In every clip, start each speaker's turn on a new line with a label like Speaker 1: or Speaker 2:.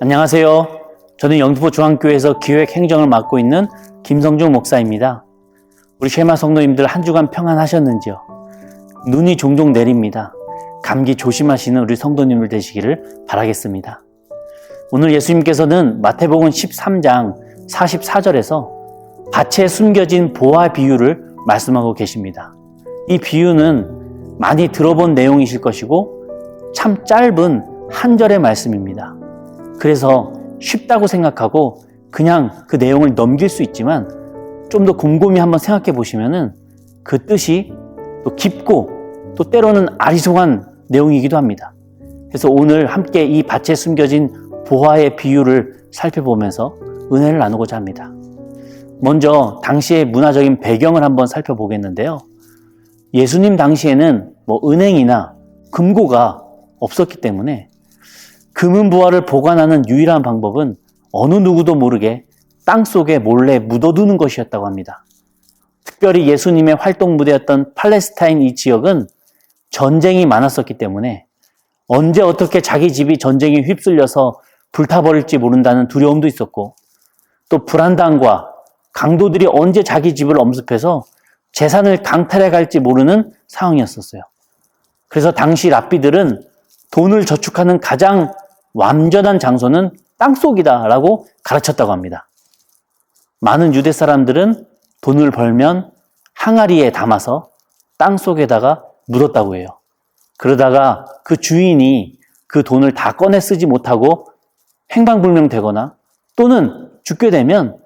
Speaker 1: 안녕하세요. 저는 영등포 중앙교회에서 기획 행정을 맡고 있는 김성중 목사입니다. 우리 쉐마 성도님들 한 주간 평안하셨는지요? 눈이 종종 내립니다. 감기 조심하시는 우리 성도님들 되시기를 바라겠습니다. 오늘 예수님께서는 마태복음 13장 44절에서 밭에 숨겨진 보화 비유를 말씀하고 계십니다. 이 비유는 많이 들어본 내용이실 것이고 참 짧은 한 절의 말씀입니다. 그래서 쉽다고 생각하고 그냥 그 내용을 넘길 수 있지만 좀 더 곰곰이 한번 생각해 보시면은 그 뜻이 또 깊고 또 때로는 아리송한 내용이기도 합니다. 그래서 오늘 함께 이 밭에 숨겨진 보화의 비유를 살펴보면서 은혜를 나누고자 합니다. 먼저 당시의 문화적인 배경을 한번 살펴보겠는데요. 예수님 당시에는 은행이나 금고가 없었기 때문에 금은 보화를 보관하는 유일한 방법은 어느 누구도 모르게 땅속에 몰래 묻어두는 것이었다고 합니다. 특별히 예수님의 활동 무대였던 팔레스타인 이 지역은 전쟁이 많았었기 때문에 언제 어떻게 자기 집이 전쟁에 휩쓸려서 불타버릴지 모른다는 두려움도 있었고 또 불안당과 강도들이 언제 자기 집을 엄습해서 재산을 강탈해 갈지 모르는 상황이었었어요. 그래서 당시 랍비들은 돈을 저축하는 가장 완전한 장소는 땅속이다라고 가르쳤다고 합니다. 많은 유대 사람들은 돈을 벌면 항아리에 담아서 땅속에다가 묻었다고 해요. 그러다가 그 주인이 그 돈을 다 꺼내 쓰지 못하고 행방불명되거나 또는 죽게 되면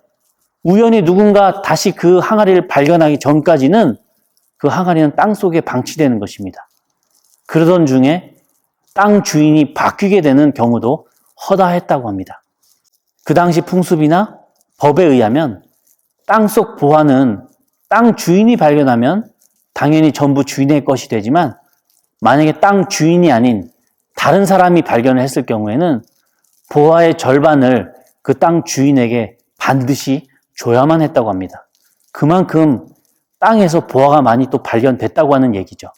Speaker 1: 우연히 누군가 다시 그 항아리를 발견하기 전까지는 그 항아리는 땅속에 방치되는 것입니다. 그러던 중에 땅 주인이 바뀌게 되는 경우도 허다했다고 합니다. 그 당시 풍습이나 법에 의하면 땅속 보화는 땅 주인이 발견하면 당연히 전부 주인의 것이 되지만 만약에 땅 주인이 아닌 다른 사람이 발견을 했을 경우에는 보화의 절반을 그 땅 주인에게 반드시 줘야만 했다고 합니다. 그만큼 땅에서 보화가 많이 또 발견됐다고 하는 얘기죠.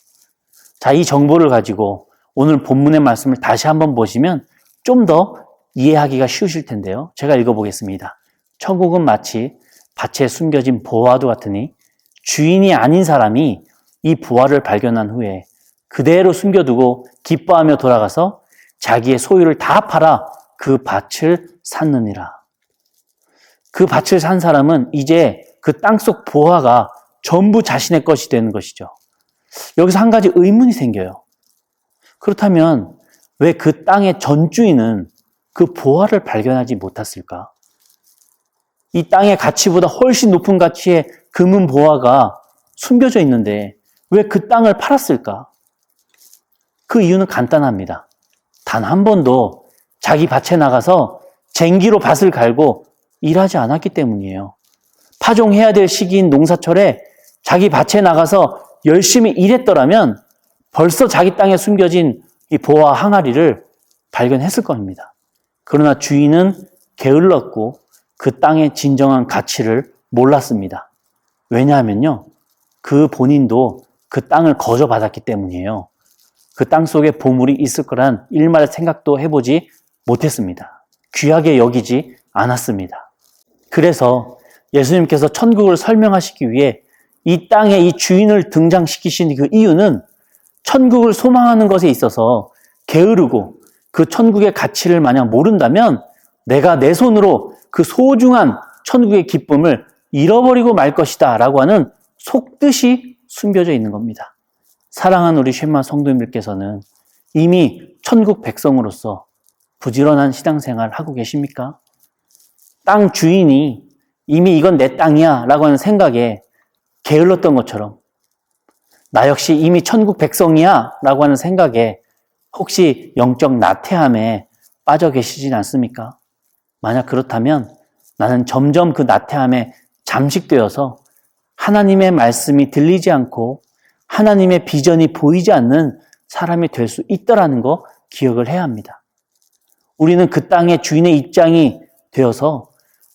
Speaker 1: 자, 이 정보를 가지고 오늘 본문의 말씀을 다시 한번 보시면 좀 더 이해하기가 쉬우실 텐데요. 제가 읽어보겠습니다. 천국은 마치 밭에 숨겨진 보화도 같으니 주인이 아닌 사람이 이 보화를 발견한 후에 그대로 숨겨두고 기뻐하며 돌아가서 자기의 소유를 다 팔아 그 밭을 샀느니라. 그 밭을 산 사람은 이제 그 땅속 보화가 전부 자신의 것이 되는 것이죠. 여기서 한 가지 의문이 생겨요. 그렇다면 왜 그 땅의 전주인은 그 보화를 발견하지 못했을까? 이 땅의 가치보다 훨씬 높은 가치의 금은 보화가 숨겨져 있는데 왜 그 땅을 팔았을까? 그 이유는 간단합니다. 단 한 번도 자기 밭에 나가서 쟁기로 밭을 갈고 일하지 않았기 때문이에요. 파종해야 될 시기인 농사철에 자기 밭에 나가서 열심히 일했더라면 벌써 자기 땅에 숨겨진 이 보화 항아리를 발견했을 겁니다. 그러나 주인은 게을렀고 그 땅의 진정한 가치를 몰랐습니다. 왜냐하면요, 그 본인도 그 땅을 거저받았기 때문이에요. 그 땅 속에 보물이 있을 거란 일말의 생각도 해보지 못했습니다. 귀하게 여기지 않았습니다. 그래서 예수님께서 천국을 설명하시기 위해 이 땅에 이 주인을 등장시키신 그 이유는 천국을 소망하는 것에 있어서 게으르고 그 천국의 가치를 만약 모른다면 내가 내 손으로 그 소중한 천국의 기쁨을 잃어버리고 말 것이다 라고 하는 속뜻이 숨겨져 있는 겁니다. 사랑하는 우리 쉐마 성도님들께서는 이미 천국 백성으로서 부지런한 신앙생활 하고 계십니까? 땅 주인이 이미 이건 내 땅이야 라고 하는 생각에 게을렀던 것처럼 나 역시 이미 천국 백성이야 라고 하는 생각에 혹시 영적 나태함에 빠져 계시진 않습니까? 만약 그렇다면 나는 점점 그 나태함에 잠식되어서 하나님의 말씀이 들리지 않고 하나님의 비전이 보이지 않는 사람이 될 수 있다라는 거 기억을 해야 합니다. 우리는 그 땅의 주인의 입장이 되어서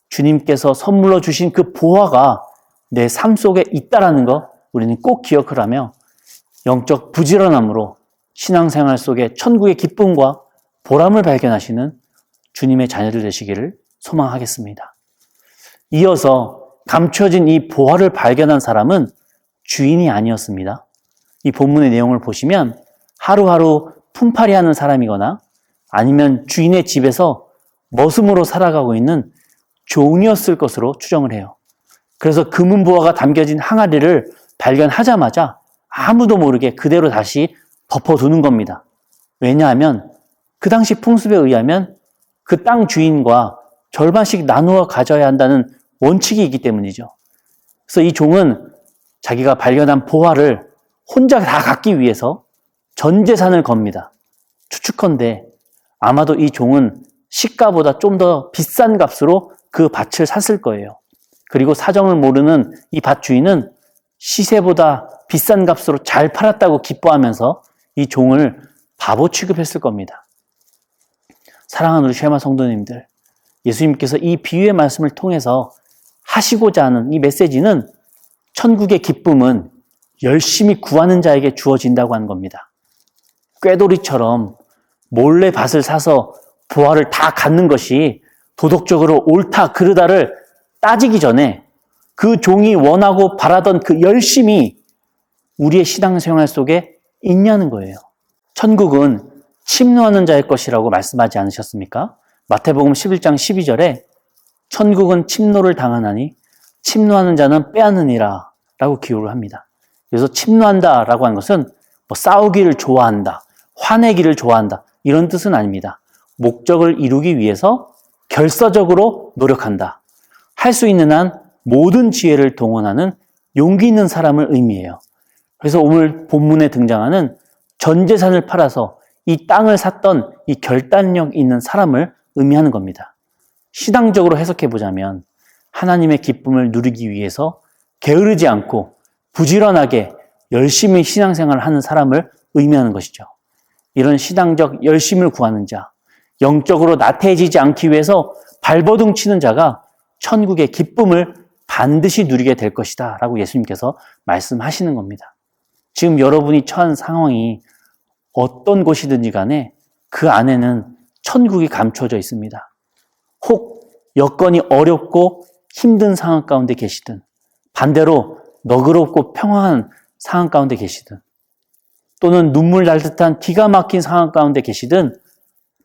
Speaker 1: 주님께서 선물로 주신 그 보화가 내 삶 속에 있다라는 거 우리는 꼭 기억을 하며 영적 부지런함으로 신앙생활 속에 천국의 기쁨과 보람을 발견하시는 주님의 자녀들 되시기를 소망하겠습니다. 이어서 감춰진 이 보화를 발견한 사람은 주인이 아니었습니다. 이 본문의 내용을 보시면 하루하루 품팔이하는 사람이거나 아니면 주인의 집에서 머슴으로 살아가고 있는 종이었을 것으로 추정을 해요. 그래서 금은보화가 담겨진 항아리를 발견하자마자 아무도 모르게 그대로 다시 덮어두는 겁니다. 왜냐하면 그 당시 풍습에 의하면 그 땅 주인과 절반씩 나누어 가져야 한다는 원칙이 있기 때문이죠. 그래서 이 종은 자기가 발견한 보화를 혼자 다 갖기 위해서 전 재산을 겁니다. 추측컨대 아마도 이 종은 시가보다 좀 더 비싼 값으로 그 밭을 샀을 거예요. 그리고 사정을 모르는 이 밭 주인은 시세보다 비싼 값으로 잘 팔았다고 기뻐하면서 이 종을 바보 취급했을 겁니다. 사랑하는 우리 쉐마 성도님들, 예수님께서 이 비유의 말씀을 통해서 하시고자 하는 이 메시지는 천국의 기쁨은 열심히 구하는 자에게 주어진다고 하는 겁니다. 꾀돌이처럼 몰래 밭을 사서 보화를 다 갖는 것이 도덕적으로 옳다 그르다를 따지기 전에 그 종이 원하고 바라던 그 열심이 우리의 신앙생활 속에 있냐는 거예요. 천국은 침노하는 자의 것이라고 말씀하지 않으셨습니까? 마태복음 11장 12절에 천국은 침노를 당하나니 침노하는 자는 빼앗느니라 라고 기록을 합니다. 그래서 침노한다 라고 하는 것은 싸우기를 좋아한다, 화내기를 좋아한다 이런 뜻은 아닙니다. 목적을 이루기 위해서 결사적으로 노력한다. 할 수 있는 한 모든 지혜를 동원하는 용기 있는 사람을 의미해요. 그래서 오늘 본문에 등장하는 전 재산을 팔아서 이 땅을 샀던 이 결단력 있는 사람을 의미하는 겁니다. 신앙적으로 해석해보자면 하나님의 기쁨을 누리기 위해서 게으르지 않고 부지런하게 열심히 신앙생활을 하는 사람을 의미하는 것이죠. 이런 신앙적 열심을 구하는 자, 영적으로 나태해지지 않기 위해서 발버둥 치는 자가 천국의 기쁨을 반드시 누리게 될 것이다 라고 예수님께서 말씀하시는 겁니다. 지금 여러분이 처한 상황이 어떤 곳이든지 간에 그 안에는 천국이 감춰져 있습니다. 혹 여건이 어렵고 힘든 상황 가운데 계시든 반대로 너그럽고 평화한 상황 가운데 계시든 또는 눈물 날 듯한 기가 막힌 상황 가운데 계시든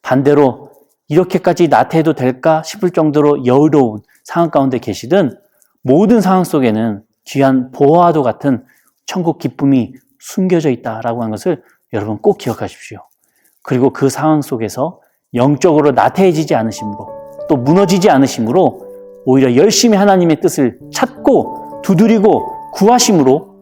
Speaker 1: 반대로 이렇게까지 나태해도 될까 싶을 정도로 여유로운 상황 가운데 계시든 모든 상황 속에는 귀한 보화와도 같은 천국 기쁨이 숨겨져 있다라고 하는 것을 여러분 꼭 기억하십시오. 그리고 그 상황 속에서 영적으로 나태해지지 않으심으로 또 무너지지 않으심으로 오히려 열심히 하나님의 뜻을 찾고 두드리고 구하심으로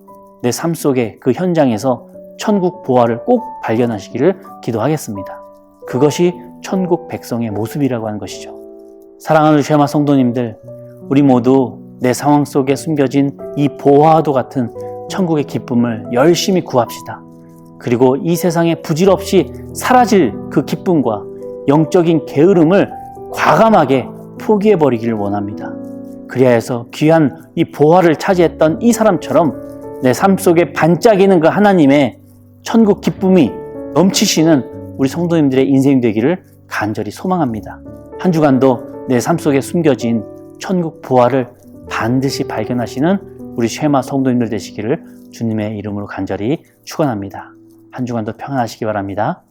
Speaker 1: 내 삶 속의 그 현장에서 천국 보화를 꼭 발견하시기를 기도하겠습니다. 그것이 천국 백성의 모습이라고 하는 것이죠. 사랑하는 쉐마 성도님들, 우리 모두 내 상황 속에 숨겨진 이 보화와도 같은 천국의 기쁨을 열심히 구합시다. 그리고 이 세상에 부질없이 사라질 그 기쁨과 영적인 게으름을 과감하게 포기해버리기를 원합니다. 그리하여서 귀한 이 보화를 차지했던 이 사람처럼 내 삶 속에 반짝이는 그 하나님의 천국 기쁨이 넘치시는 우리 성도님들의 인생 되기를 간절히 소망합니다. 한 주간도 내 삶 속에 숨겨진 천국 보화를 반드시 발견하시는 우리 쉐마 성도님들 되시기를 주님의 이름으로 간절히 축원합니다. 한 주간도 평안하시기 바랍니다.